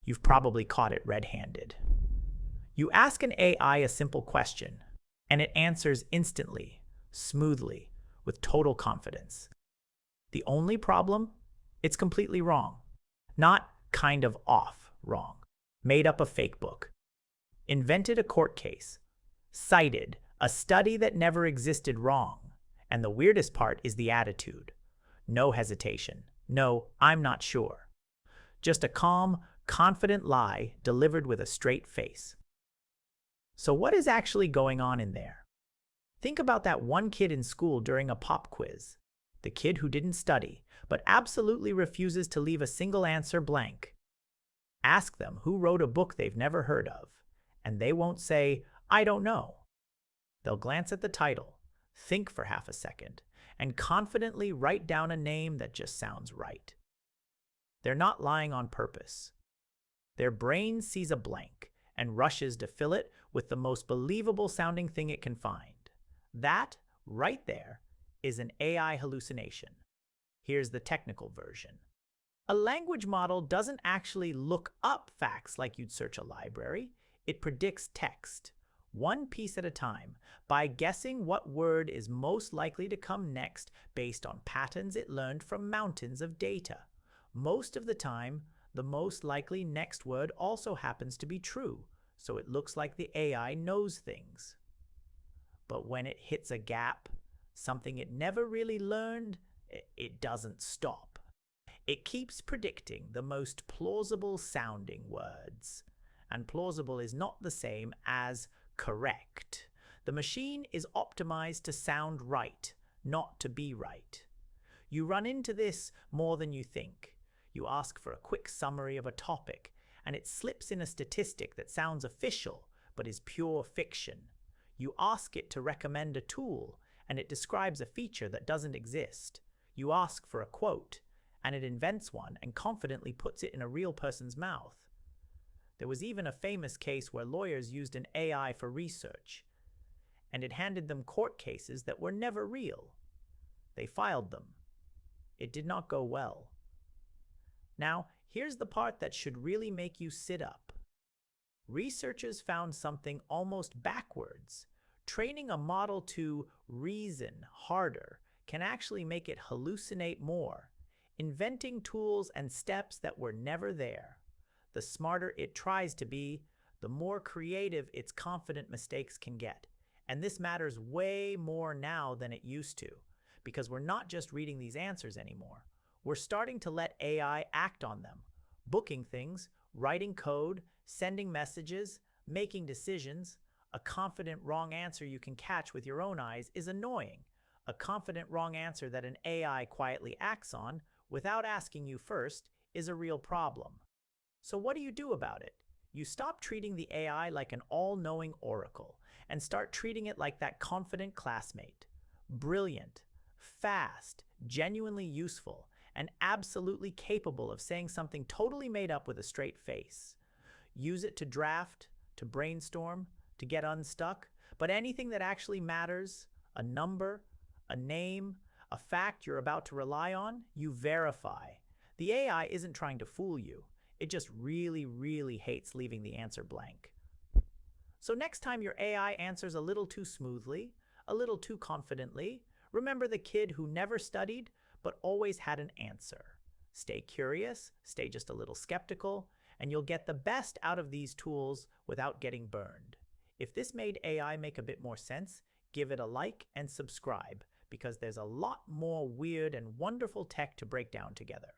You've probably caught it red-handed. You ask an AI a simple question, and it answers instantly, smoothly, with total confidence. The only problem? It's completely wrong. Not kind of off wrong. Made up a fake book. Invented a court case. Cited a study that never existed wrong. And the weirdest part is the attitude. No hesitation. No, I'm not sure. Just a calm, confident lie delivered with a straight face. So what is actually going on in there? Think about that one kid in school during a pop quiz. The kid who didn't study, but absolutely refuses to leave a single answer blank. Ask them who wrote a book they've never heard of, and they won't say, I don't know. They'll glance at the title, think for half a second, and confidently write down a name that just sounds right. They're not lying on purpose. Their brain sees a blank and rushes to fill it with the most believable sounding thing it can find. That, right there, is an AI hallucination. Here's the technical version. A language model doesn't actually look up facts like you'd search a library. It predicts text, one piece at a time, by guessing what word is most likely to come next based on patterns it learned from mountains of data. Most of the time, the most likely next word also happens to be true, so it looks like the AI knows things. But when it hits a gap, something it never really learned, it doesn't stop. It keeps predicting the most plausible sounding words. And plausible is not the same as correct. The machine is optimized to sound right, not to be right. You run into this more than you think. You ask for a quick summary of a topic, and it slips in a statistic that sounds official, but is pure fiction. You ask it to recommend a tool, and it describes a feature that doesn't exist. You ask for a quote, and it invents one and confidently puts it in a real person's mouth. There was even a famous case where lawyers used an AI for research, and it handed them court cases that were never real. They filed them. It did not go well. Now, here's the part that should really make you sit up. Researchers found something almost backwards. Training a model to reason harder can actually make it hallucinate more, inventing tools and steps that were never there. The smarter it tries to be, the more creative its confident mistakes can get. And this matters way more now than it used to, because we're not just reading these answers anymore. We're starting to let AI act on them, booking things, writing code, sending messages, making decisions. A confident wrong answer you can catch with your own eyes is annoying. A confident wrong answer that an AI quietly acts on, without asking you first, is a real problem. So what do you do about it? You stop treating the AI like an all-knowing oracle and start treating it like that confident classmate. Brilliant, fast, genuinely useful, and absolutely capable of saying something totally made up with a straight face. Use it to draft, to brainstorm, to get unstuck, but anything that actually matters, a number, a name, a fact you're about to rely on, you verify. The AI isn't trying to fool you. It just really, really hates leaving the answer blank. So next time your AI answers a little too smoothly, a little too confidently, remember the kid who never studied but always had an answer. Stay curious, stay just a little skeptical, and you'll get the best out of these tools without getting burned. If this made AI make a bit more sense, give it a like and subscribe, because there's a lot more weird and wonderful tech to break down together.